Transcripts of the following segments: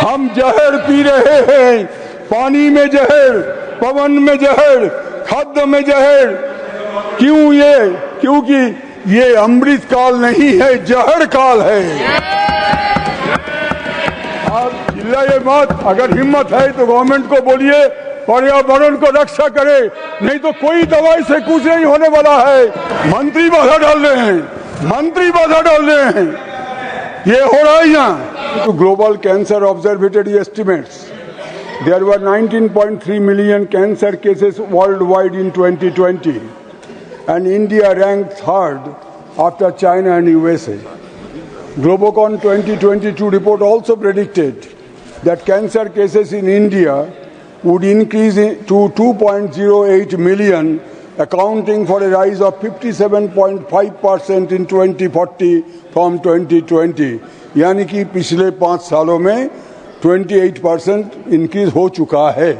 हम जहर पी रहे हैं, पानी में जहर, पवन में जहर, खाद्य में जहर। क्यों ये? क्योंकि ये अमृत काल नहीं है, जहर काल है। आप चिल्लाइए मत। अगर हिम्मत है तो गवर्नमेंट को बोलिए पर्यावरण को रक्षा करे, नहीं तो कोई दवाई से कुछ नहीं होने वाला है। मंत्री बाधा डाल रहे हैं, मंत्री बाधा डाल रहे हैं। ये हो रहा है यहाँ। तो global cancer observatory estimates, there were 19.3 million cancer cases worldwide in 2020, and India ranked third after China and USA. Globocon 2022 report also predicted that cancer cases in India would increase to 2.08 million, accounting for a rise of 57.5% in 2040 from 2020. यानी कि पिछले 5 सालों में 28% increase हो चुका है।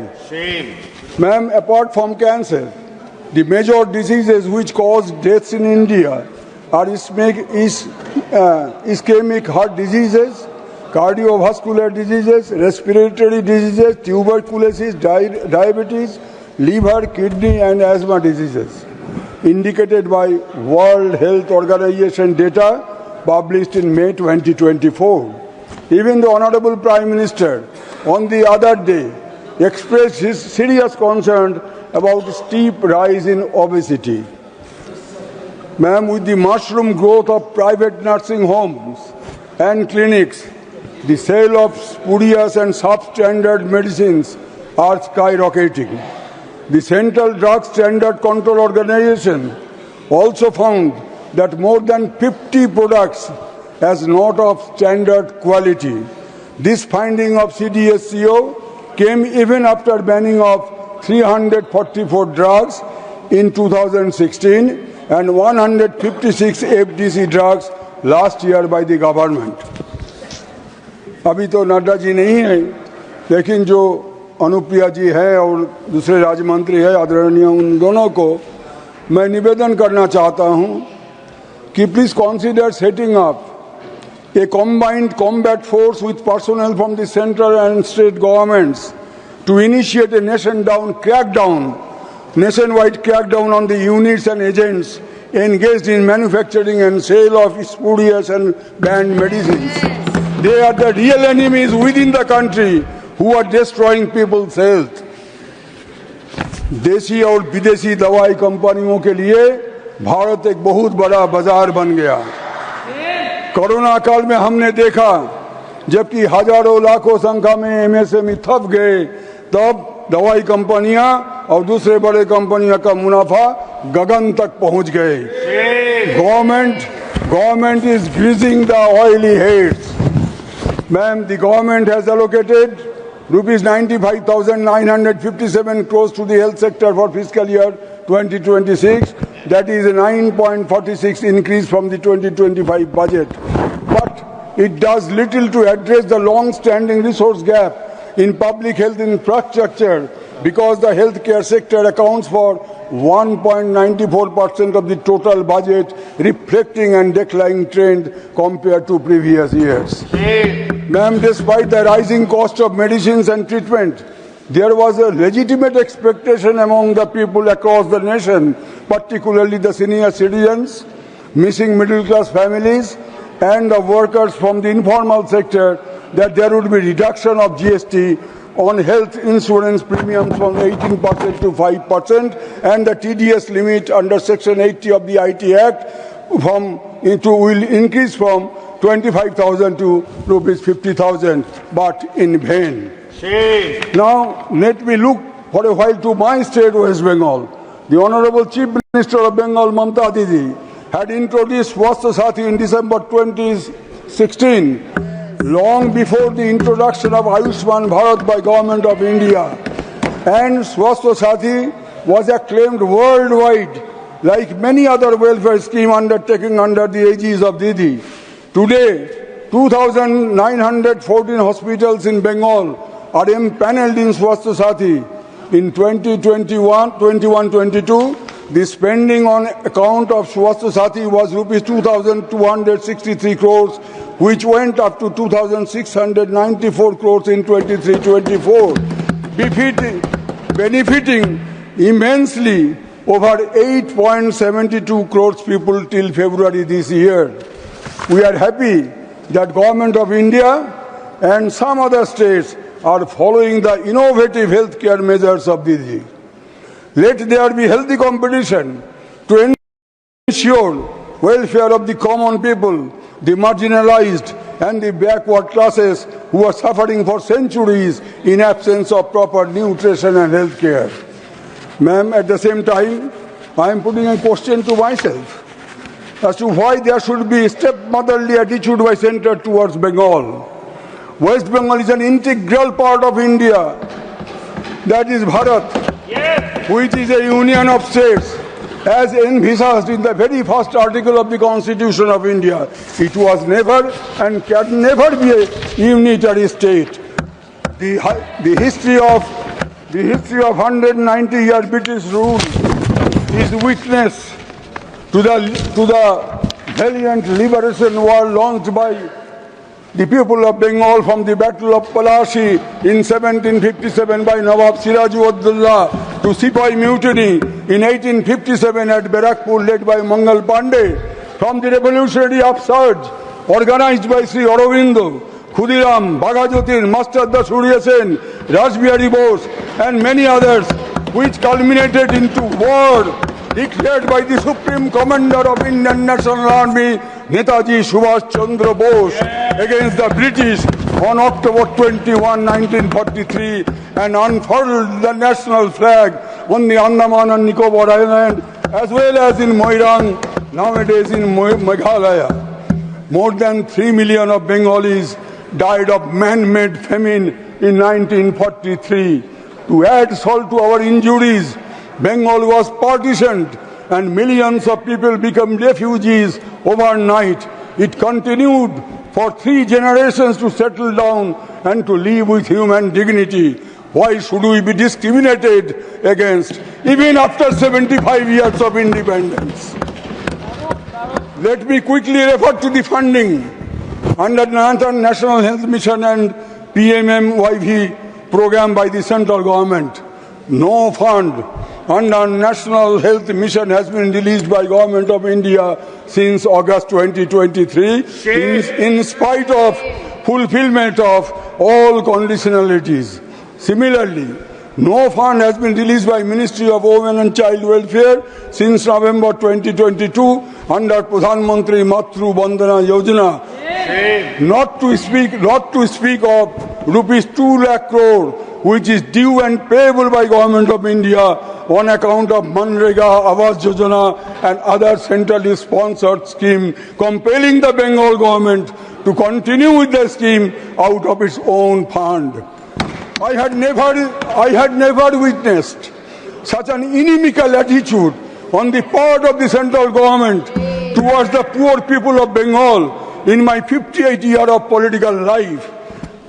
Ma'am, apart from cancer, the major diseases which cause deaths in India are ischemic heart diseases, cardiovascular diseases, respiratory diseases, tuberculosis, diabetes, liver, kidney and asthma diseases, indicated by World Health Organization data published in May 2024. Even the Honorable Prime Minister on the other day expressed his serious concern about steep rise in obesity. Ma'am, with the mushroom growth of private nursing homes and clinics, the sale of spurious and substandard medicines are skyrocketing. The Central Drug Standard Control Organization also found that more than 50 products as not of standard quality. This finding of CDSCO came even after banning of 344 drugs in 2016 and 156 FDC drugs last year by the government. अभी तो नड्डा जी नहीं है, लेकिन जो अनुप्रिया जी है और दूसरे राज्य मंत्री है आदरणीय, उन दोनों को मैं निवेदन करना चाहता हूं कि please consider setting up a combined combat force with personnel from the central and state governments to initiate a nationwide crackdown on the units and agents engaged in manufacturing and sale of spurious and banned medicines. They are the real enemies within the country who are destroying people's health. देशी और विदेशी दवाई कंपनियों के लिए भारत एक बहुत बड़ा बाजार बन गया। कोरोना काल में हमने देखा जबकि हजारों लाखों संख्या में एमएसएमई थप गए, तब दवाई कंपनियां और दूसरे बड़े कंपनियों का मुनाफा गगन तक पहुंच गए। Government is greasing the oily heads. Ma'am, the government has allocated rupees 95,957 crores to the health sector for fiscal year 2026. That is a 9.46 increase from the 2025 budget. But it does little to address the long-standing resource gap in public health infrastructure, because the healthcare sector accounts for 1.94% of the total budget, reflecting a declining trend compared to previous years. Ma'am, despite the rising cost of medicines and treatment, there was a legitimate expectation among the people across the nation, particularly the senior citizens, missing middle-class families, and the workers from the informal sector, that there would be reduction of GST on health insurance premiums from 18% to 5%, and the TDS limit under Section 80 of the IT Act will increase from 25,000 to rupees 50,000, but in vain. Now, let me look for a while to my state, West Bengal. The Honorable Chief Minister of Bengal, Mamta Didi, had introduced Swasthya Sathi in December 2016, long before the introduction of Ayushman Bharat by Government of India. And Swasthya Sathi was acclaimed worldwide, like many other welfare schemes undertaken under the aegis of Didi. Today, 2,914 hospitals in Bengal are empaneled in Swasthya Sathi. In 2021-22, the spending on account of Swasthya Sathi was rupees 2,263 crores, which went up to 2,694 crores in 23-24, benefiting immensely over 8.72 crores people till February this year. We are happy that Government of India and some other states are following the innovative healthcare measures of Didi. Let there be healthy competition to ensure welfare of the common people, the marginalized and the backward classes who are suffering for centuries in absence of proper nutrition and health care. Ma'am, at the same time, I am putting a question to myself as to why there should be stepmotherly attitude by center towards Bengal. West Bengal is an integral part of India, that is Bharat, which is a union of states, as envisaged in the very first article of the Constitution of India. It was never and can never be a unitary state. The history of 190-year British rule is witness to the valiant liberation war launched by the people of Bengal from the Battle of Palashi in 1757 by Nawab Siraj-ud-Dawla to Sepoy Mutiny in 1857 at Barakpur led by Mangal Pandey, from the revolutionary upsurge organized by Sri Aurobindo, Khudiram, Bhagajotin, Master Das Surya Sen, Rajbihari Bose and many others, which culminated into war declared by the Supreme Commander of Indian National Army, Netaji Subhash Chandra Bose, against the British on October 21, 1943, and unfurled the national flag on the Andaman and Nicobar Island, as well as in Moirang, nowadays in Meghalaya. More than 3 million of Bengalis died of man-made famine in 1943. To add salt to our injuries, Bengal was partitioned and millions of people became refugees overnight. It continued for 3 generations to settle down and to live with human dignity. Why should we be discriminated against even after 75 years of independence? Let me quickly refer to the funding under the National Health Mission and PMMYV program by the central government. No fund under National Health Mission has been released by Government of India since August 2023 in spite of fulfillment of all conditionalities. Similarly, no fund has been released by Ministry of Women and Child Welfare since November 2022 under Pradhan Mantri Matru Bandhana Yojana. Not to speak of rupees 2 lakh crore, which is due and payable by Government of India on account of Manrega, Awas Yojana and other centrally sponsored scheme, compelling the Bengal government to continue with the scheme out of its own fund. I had never witnessed such an inimical attitude on the part of the central government towards the poor people of Bengal in my 58 years of political life.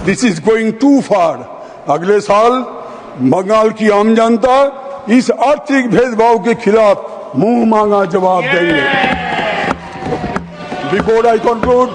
This is going too far. अगले साल बंगाल की आम जनता इस आर्थिक भेदभाव के खिलाफ मुंह मांगा जवाब देंगे. Before I conclude,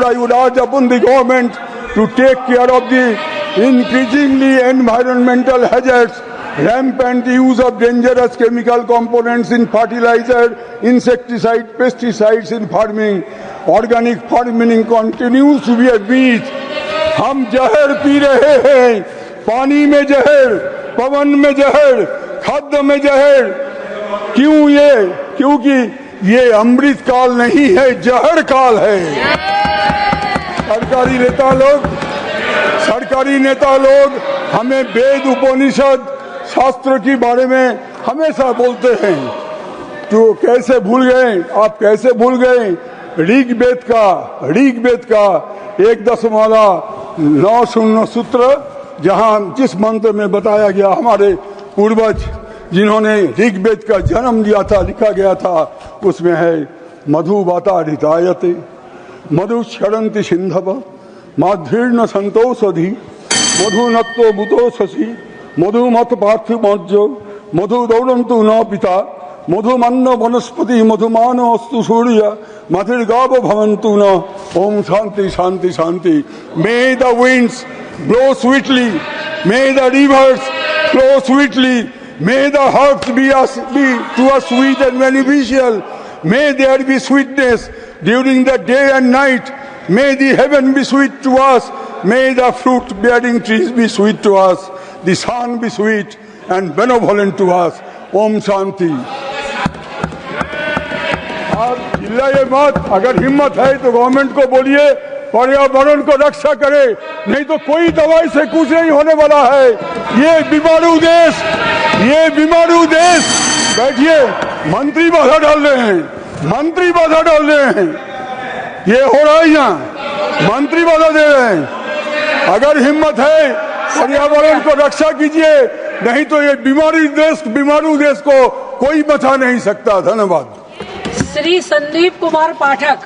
I would urge upon the government to take care of the increasingly environmental hazards, rampant use of dangerous chemical components in fertilizer, insecticide, pesticides in farming. Organic farming continues to be a myth. हम जहर P रहे हैं, पानी में जहर, पवन में जहर, खाद्य में जहर. क्यों ये? क्योंकि ये अमृत काल नहीं है, जहर काल है. सरकारी नेता लोग हमें वेद उपनिषद शास्त्र के बारे में हमेशा बोलते हैं. तो कैसे भूल गए आप? कैसे भूल गए ऋग्वेद का 1.9 सूत्र, जहां जिस मंत्र में बताया गया हमारे पूर्वज जिन्होंने ऋग्वेद का जन्म दिया था, लिखा गया था, उसमें है मधुबाता ऋतायते मधु क्षरंति सिंधव माधुर्न संतोषधि मधुनक्तो बुतो शशि मधुमत पार्थिवमर्ज मधु दौड़न्तु न पिता मधुमन्न वनस्पति मधुमान अस्तु सूर्य मधुर्गाव भवन्तु न ओम शांति शांति शांति may the winds blow sweetly may the rivers flow sweetly may the herbs be to us sweet and beneficial may there be sweetness during the day and night may the heaven be sweet to us may the fruit bearing trees be sweet to us the sun be sweet and benevolent to us Om Shanti. आप चिल्लाइए मत, अगर हिम्मत है तो government को बोलिए पर्यावरण को रक्षा करे, नहीं तो कोई दवाई से कुछ नहीं होने वाला है। ये बीमारू देश बैठिए, मंत्री बाधा डाल रहे हैं, मंत्री बाधा डाल रहे हैं, ये हो रहा है यहाँ, मंत्री बाधा दे रहे हैं। अगर हिम्मत है पर्यावरण को रक्षा कीजिए, नहीं तो ये बीमारू देश को कोई बचा नहीं सकता। धन्यवाद। श्री संदीप कुमार पाठक।